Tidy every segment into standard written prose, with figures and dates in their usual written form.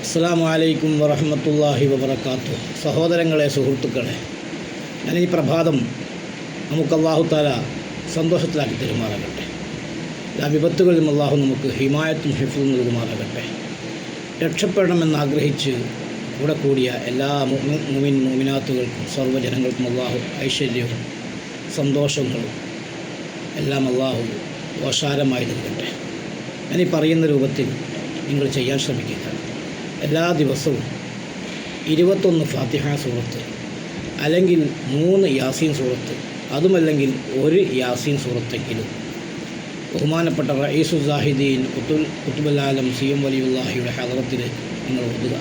അസ്സലാമു അലൈക്കും വറഹ്മത്തുള്ളാഹി വബറകാതുഹു. സഹോദരങ്ങളെ, സുഹൃത്തുക്കളെ, ഈ പ്രഭാതം നമുക്ക് അല്ലാഹു തആല സന്തോഷത്തിലാക്കി തരുമാറാകട്ടെ. എല്ലാ വിപത്തുകളിലും അല്ലാഹു നമുക്ക് ഹിമായത്തും ഹിഫ്ളും നൽകുമാറാകട്ടെ. രക്ഷപ്പെടണമെന്നാഗ്രഹിച്ച് കൂടെ കൂടിയ എല്ലാ മുഅ്മിനാത്തുകൾക്കും സർവ്വജനങ്ങൾക്കും അല്ലാഹു ഐശ്വര്യവും സന്തോഷങ്ങളും എല്ലാം അല്ലാഹു ഓശാരമായി നൽകട്ടെ. ഞാനീ പറയുന്ന രൂപത്തിൽ നിങ്ങൾ ചെയ്യാൻ ശ്രമിക്കുക. എല്ലാ ദിവസവും 21 ഫാത്തിഹ സൂറത്ത്, അല്ലെങ്കിൽ 3 യാസീൻ സൂറത്ത്, അതുമല്ലെങ്കിൽ 1 യാസീൻ സൂറത്തെങ്കിലും ബഹുമാനപ്പെട്ട റഈസുൽ സാഹിദീൻ ഖുതുബുൽ ആലം സിയം വലിയുള്ളാഹിയുടെ ഹദറത്തിൽ നിങ്ങൾ ഓതുക.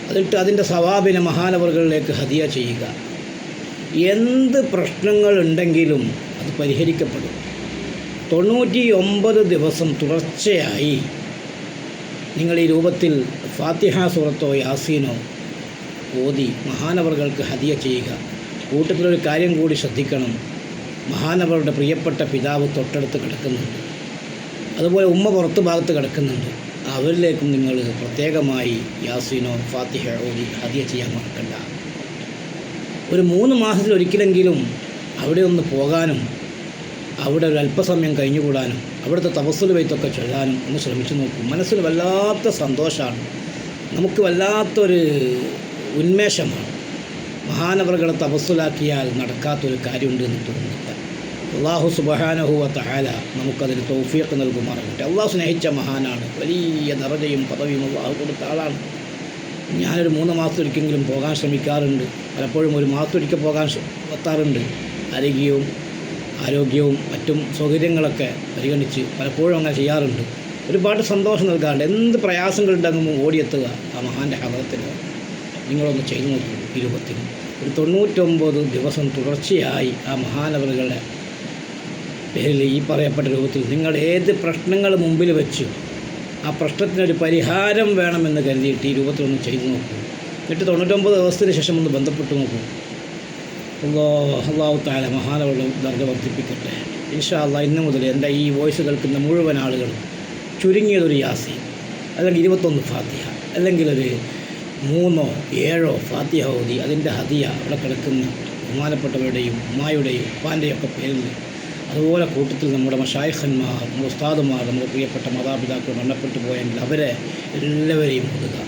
എന്നിട്ട് അതിൻ്റെ സവാബിനെ മഹാനവറുകളിലേക്ക് ഹദിയ ചെയ്യുക. എന്ത് പ്രശ്നങ്ങളുണ്ടെങ്കിലും അത് പരിഹരിക്കപ്പെടും. 99 ദിവസം തുടർച്ചയായി നിങ്ങൾ ഈ രൂപത്തിൽ ഫാത്തിഹ സൂറത്തോ യാസീനോ ഓതി മഹാനവറുകൾക്ക് ഹദിയ ചെയ്യുക. കൂട്ടത്തിലൊരു കാര്യം കൂടി ശ്രദ്ധിക്കണം. മഹാനവറുടെ പ്രിയപ്പെട്ട പിതാവ് തൊട്ടടുത്ത് കിടക്കുന്നുണ്ട്, അതുപോലെ ഉമ്മ പുറത്ത് ഭാഗത്ത് കിടക്കുന്നുണ്ട്. അവരിലേക്കും നിങ്ങൾ പ്രത്യേകമായി യാസീനോ ഫാത്തിഹ ഓതി ഹദിയ ചെയ്യാൻ മറക്കണ്ട. ഒരു 3 മാസത്തിലൊരിക്കലെങ്കിലും അവിടെ ഒന്ന് പോകാനും അവിടെ ഒരു അല്പസമയം കഴിഞ്ഞുകൂടാനും അവിടുത്തെ തവസ്സുൽ ബൈത്തൊക്കെ ചൊല്ലാനും ഒന്ന് ശ്രമിച്ചു നോക്കും. മനസ്സിന് വല്ലാത്ത സന്തോഷമാണ്, നമുക്ക് വല്ലാത്തൊരു ഉന്മേഷമാണ്. മഹാനവറുകളെ തവസ്സുലാക്കിയാൽ നടക്കാത്തൊരു കാര്യമുണ്ട് എന്ന് തോന്നുന്നില്ല. അല്ലാഹു സുബ്ഹാനഹു വ തആല നമുക്കതിന് തൗഫീഖ് നൽകുമാറാകട്ടെ. അള്ളാഹു സ്നേഹിച്ച മഹാനാണ്, വലിയ ദറജയും പദവിയും അള്ളാഹു കൊടുത്ത ആളാണ്. ഞാനൊരു 3 മാസത്തിലൊരിക്കെങ്കിലും പോകാൻ ശ്രമിക്കാറുണ്ട്. പലപ്പോഴും ഒരു മാസത്തിലൊരിക്കൽ പോകാൻ എത്താറുണ്ട്. ആരോഗ്യവും മറ്റും സൗകര്യങ്ങളൊക്കെ പരിഗണിച്ച് പലപ്പോഴും അങ്ങനെ ചെയ്യാറുണ്ട്. ഒരുപാട് സന്തോഷം നൽകാറുണ്ട്. എന്ത് പ്രയാസങ്ങളുണ്ടെങ്കിലും ഓടിയെത്തുക ആ മഹാൻ്റെ ഹദറത്തിൽ. നിങ്ങളൊന്ന് ചെയ്തു നോക്കൂ. 99 ദിവസം തുടർച്ചയായി ആ മഹാനവറുകളുടെ പേരിൽ ഈ പറയപ്പെട്ട രൂപത്തിൽ നിങ്ങൾ ഏത് പ്രശ്നങ്ങൾ മുമ്പിൽ വെച്ച് ആ പ്രശ്നത്തിനൊരു പരിഹാരം വേണമെന്ന് കരുതിയിട്ട് ഈ രൂപത്തിലൊന്ന് ചെയ്തു നോക്കൂ. എന്നിട്ട് 99 ദിവസത്തിന് ശേഷം ഒന്ന് ബന്ധപ്പെട്ട് നോക്കൂ. അല്ലാഹു തആല മഹാനവറുടെ ദർജ വർദ്ധിപ്പിക്കട്ടെ. ഇൻഷാ അല്ലാഹ് ഇന്ന് മുതൽ എൻ്റെ ഈ വോയിസ് കേൾക്കുന്ന മുഴുവൻ ആളുകളും ചുരുങ്ങിയതൊരു യാസീൻ, അല്ലെങ്കിൽ 21 ഫാത്തിഹ, അല്ലെങ്കിൽ ഒരു 3 7 ഫാത്തിഹ ഓതി അതിൻ്റെ ഹദിയ അവിടെ കിടക്കുന്ന ബഹുമാനപ്പെട്ടവരുടെയും ഉമ്മായുടെയും ഉപ്പാൻ്റെയും ഒക്കെ പേരിൽ, അതുപോലെ കൂട്ടത്തിൽ നമ്മുടെ മശായിഖന്മാർ, നമ്മുടെ ഉസ്താദുമാർ, നമ്മുടെ പ്രിയപ്പെട്ട മാതാപിതാക്കൾ മരണപ്പെട്ടു പോയെങ്കിൽ അവരെ എല്ലാവരെയും ഓതുക.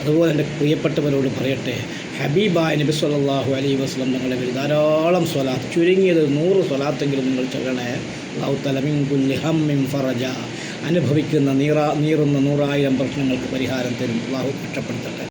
അതുപോലെ എൻ്റെ പ്രിയപ്പെട്ടവരോട് പറയട്ടെ, ഹബീബായ നബി സല്ലല്ലാഹു അലൈഹി വസല്ലം തങ്ങളെ ധാരാളം സ്വലാത്ത്, ചുരുങ്ങിയത് 100 സ്വലാത്തെങ്കിലും നിങ്ങൾ ചൊല്ലണേ. അല്ലാഹു തആല മിൻ കുല്ലി ഹമ്മിൻ ഫറജ, അനുഭവിക്കുന്ന നീറുന്ന 100,000 പ്രശ്നങ്ങൾക്ക് പരിഹാരം തരും. അല്ലാഹു രക്ഷപ്പെടുത്തട്ടെ.